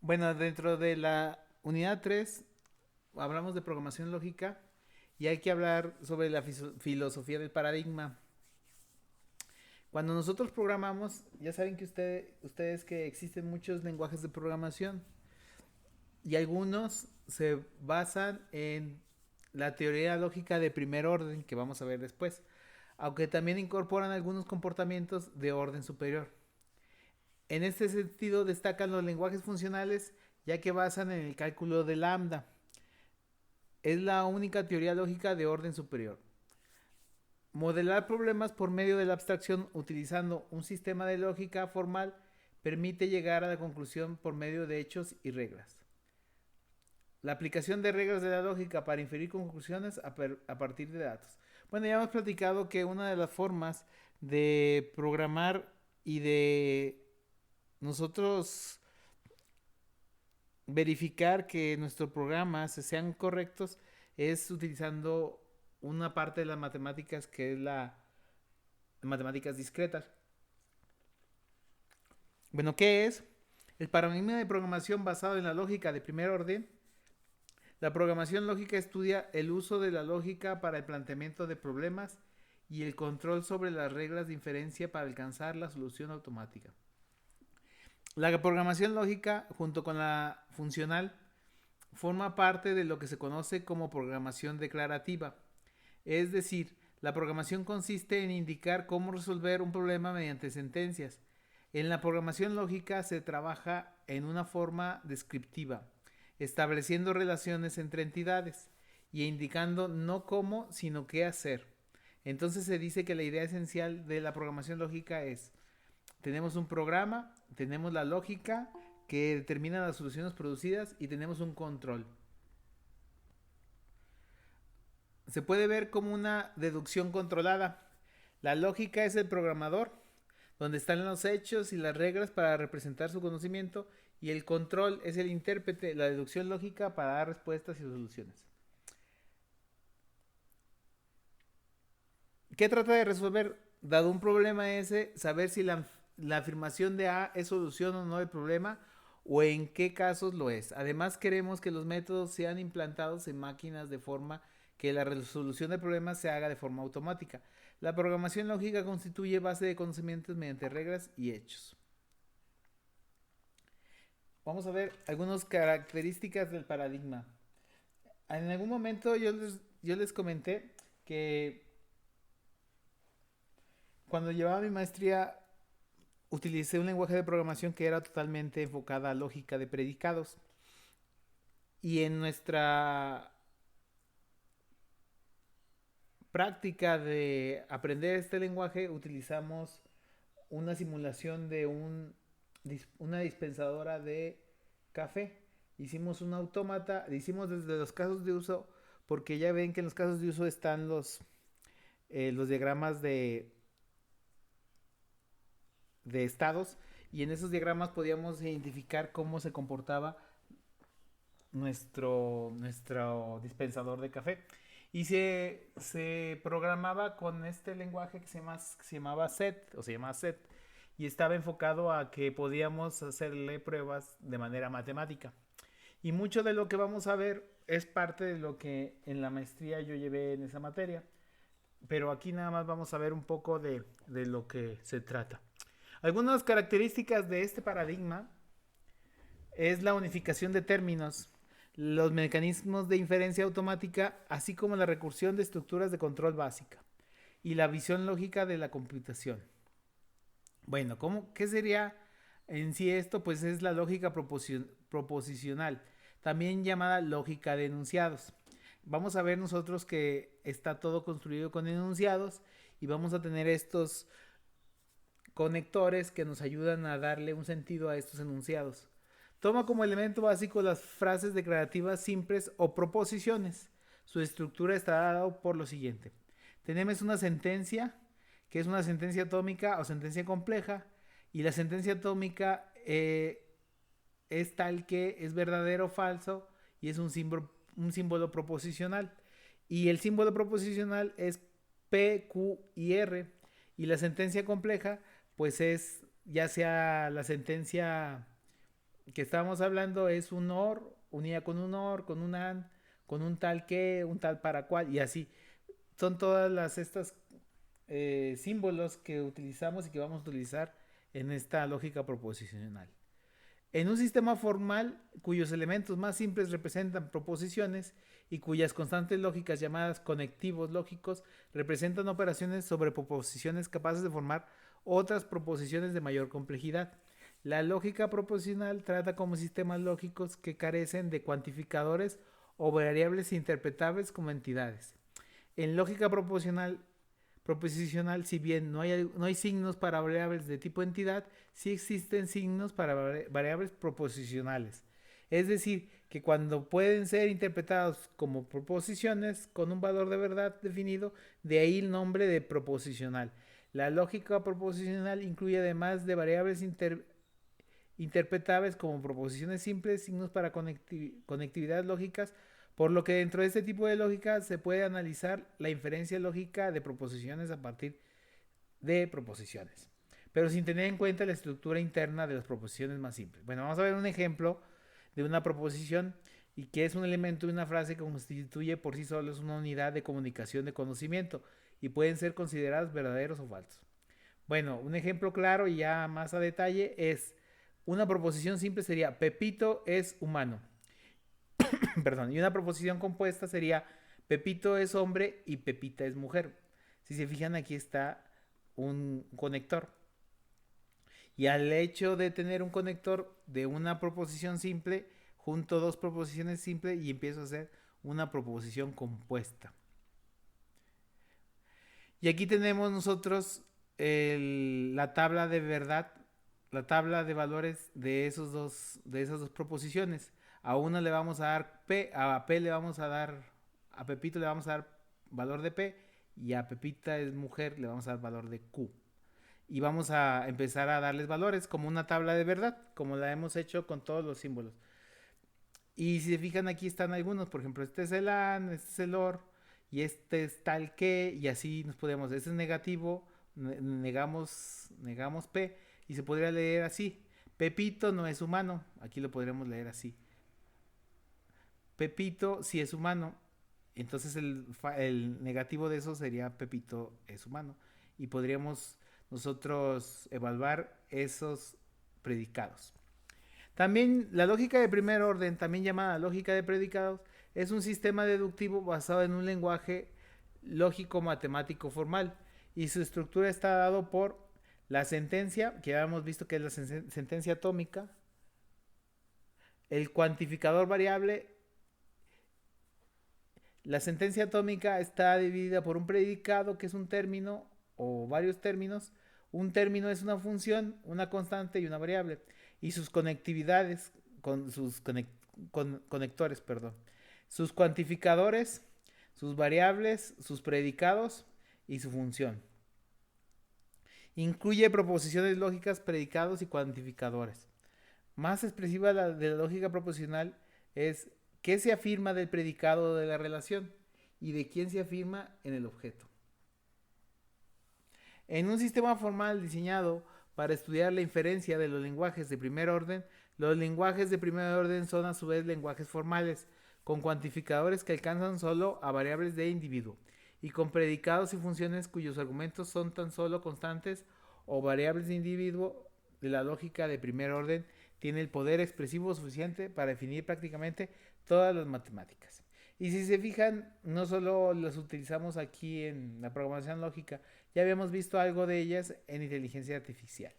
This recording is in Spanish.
Bueno, dentro de la unidad 3 hablamos de programación lógica y hay que hablar sobre la filosofía del paradigma. Cuando nosotros programamos, ya saben que ustedes que existen muchos lenguajes de programación y algunos se basan en la teoría lógica de primer orden que vamos a ver después, aunque también incorporan algunos comportamientos de orden superior. En este sentido destacan los lenguajes funcionales ya que basan en el cálculo de lambda. Es la única teoría lógica de orden superior. Modelar problemas por medio de la abstracción utilizando un sistema de lógica formal permite llegar a la conclusión por medio de hechos y reglas. La aplicación de reglas de la lógica para inferir conclusiones a partir de datos. Bueno, ya hemos platicado que una de las formas de programar y de nosotros verificar que nuestros programas sean correctos es utilizando una parte de las matemáticas que es la matemáticas discretas. Bueno, ¿qué es? El paradigma de programación basado en la lógica de primer orden. La programación lógica estudia el uso de la lógica para el planteamiento de problemas y el control sobre las reglas de inferencia para alcanzar la solución automática. La programación lógica, junto con la funcional, forma parte de lo que se conoce como programación declarativa. Es decir, la programación consiste en indicar cómo resolver un problema mediante sentencias. En la programación lógica se trabaja en una forma descriptiva, estableciendo relaciones entre entidades y indicando no cómo, sino qué hacer. Entonces se dice que la idea esencial de la programación lógica es, tenemos un programa, tenemos la lógica que determina las soluciones producidas y tenemos un control. Se puede ver como una deducción controlada. La lógica es el programador, donde están los hechos y las reglas para representar su conocimiento, y el control es el intérprete, la deducción lógica para dar respuestas y soluciones. ¿Qué trata de resolver? Dado un problema ese, saber si la afirmación de A es solución o no del problema o en qué casos lo es. Además queremos que los métodos sean implantados en máquinas de forma que la resolución del problema se haga de forma automática. La programación lógica constituye base de conocimientos mediante reglas y hechos. Vamos a ver algunas características del paradigma. En algún momento yo les comenté que cuando llevaba mi maestría utilicé un lenguaje de programación que era totalmente enfocada a lógica de predicados. Y en nuestra práctica de aprender este lenguaje utilizamos una simulación de una dispensadora de café. Hicimos un autómata, hicimos desde los casos de uso, porque ya ven que en los casos de uso están los diagramas de estados, y en esos diagramas podíamos identificar cómo se comportaba nuestro dispensador de café. Y se programaba con este lenguaje que se llamaba SET, o se llama SET, y estaba enfocado a que podíamos hacerle pruebas de manera matemática. Y mucho de lo que vamos a ver es parte de lo que en la maestría yo llevé en esa materia, pero aquí nada más vamos a ver un poco de lo que se trata. Algunas características de este paradigma es la unificación de términos, los mecanismos de inferencia automática, así como la recursión de estructuras de control básica y la visión lógica de la computación. Bueno, ¿qué sería en sí esto? Pues es la lógica proposicional, también llamada lógica de enunciados. Vamos a ver nosotros que está todo construido con enunciados y vamos a tener estos conectores que nos ayudan a darle un sentido a estos enunciados. Toma como elemento básico las frases declarativas simples o proposiciones. Su estructura está dada por lo siguiente. Tenemos una sentencia, que es una sentencia atómica o sentencia compleja, y la sentencia atómica es tal que es verdadero o falso y es un símbolo proposicional. Y el símbolo proposicional es P, Q y R. Y la sentencia compleja, pues es ya sea la sentencia que estábamos hablando es un OR, unida con un OR, con un AND, con un tal que, un tal para cual, y así. Son todas estas símbolos que utilizamos y que vamos a utilizar en esta lógica proposicional. En un sistema formal cuyos elementos más simples representan proposiciones y cuyas constantes lógicas llamadas conectivos lógicos representan operaciones sobre proposiciones capaces de formar otras proposiciones de mayor complejidad. La lógica proposicional trata como sistemas lógicos que carecen de cuantificadores o variables interpretables como entidades. En lógica proposicional, si bien no hay signos para variables de tipo entidad, sí existen signos para variables proposicionales. Es decir, que cuando pueden ser interpretados como proposiciones con un valor de verdad definido, de ahí el nombre de proposicional. La lógica proposicional incluye además de variables interpretables como proposiciones simples, signos para conectividad lógicas, por lo que dentro de este tipo de lógica se puede analizar la inferencia lógica de proposiciones a partir de proposiciones, pero sin tener en cuenta la estructura interna de las proposiciones más simples. Bueno, vamos a ver un ejemplo de una proposición y que es un elemento de una frase que constituye por sí solo una unidad de comunicación de conocimiento y pueden ser considerados verdaderos o falsos. Bueno, un ejemplo claro y ya más a detalle es una proposición simple sería Pepito es humano. Perdón, y una proposición compuesta sería Pepito es hombre y Pepita es mujer. Si se fijan, aquí está un conector. Y al hecho de tener un conector de una proposición simple, junto dos proposiciones simples y empiezo a hacer una proposición compuesta. Y aquí tenemos nosotros la tabla de verdad, la tabla de valores de esas dos proposiciones. A una le vamos a dar P, a P le vamos a dar, a Pepito le vamos a dar valor de P y a Pepita es mujer le vamos a dar valor de Q. Y vamos a empezar a darles valores como una tabla de verdad, como la hemos hecho con todos los símbolos. Y si se fijan, aquí están algunos, por ejemplo, este es el AN, este es el OR y este es tal que, y así nos podemos, este es negativo, negamos P y se podría leer así. Pepito no es humano, aquí lo podríamos leer así. Pepito sí es humano, entonces el negativo de eso sería Pepito es humano. Y podríamos nosotros evaluar esos predicados. También la lógica de primer orden, también llamada lógica de predicados, es un sistema deductivo basado en un lenguaje lógico matemático formal y su estructura está dado por la sentencia, que ya hemos visto que es la sentencia atómica, el cuantificador variable. La sentencia atómica está dividida por un predicado, que es un término o varios términos. Un término es una función, una constante y una variable. Y sus conectividades, sus conectores, perdón. Sus cuantificadores, sus variables, sus predicados y su función. Incluye proposiciones lógicas, predicados y cuantificadores. Más expresiva de la lógica proposicional es qué se afirma del predicado de la relación y de quién se afirma en el objeto. En un sistema formal diseñado para estudiar la inferencia de los lenguajes de primer orden, los lenguajes de primer orden son a su vez lenguajes formales, con cuantificadores que alcanzan solo a variables de individuo, y con predicados y funciones cuyos argumentos son tan solo constantes o variables de individuo. De la lógica de primer orden tiene el poder expresivo suficiente para definir prácticamente todas las matemáticas. Y si se fijan, no solo las utilizamos aquí en la programación lógica, ya habíamos visto algo de ellas en inteligencia artificial.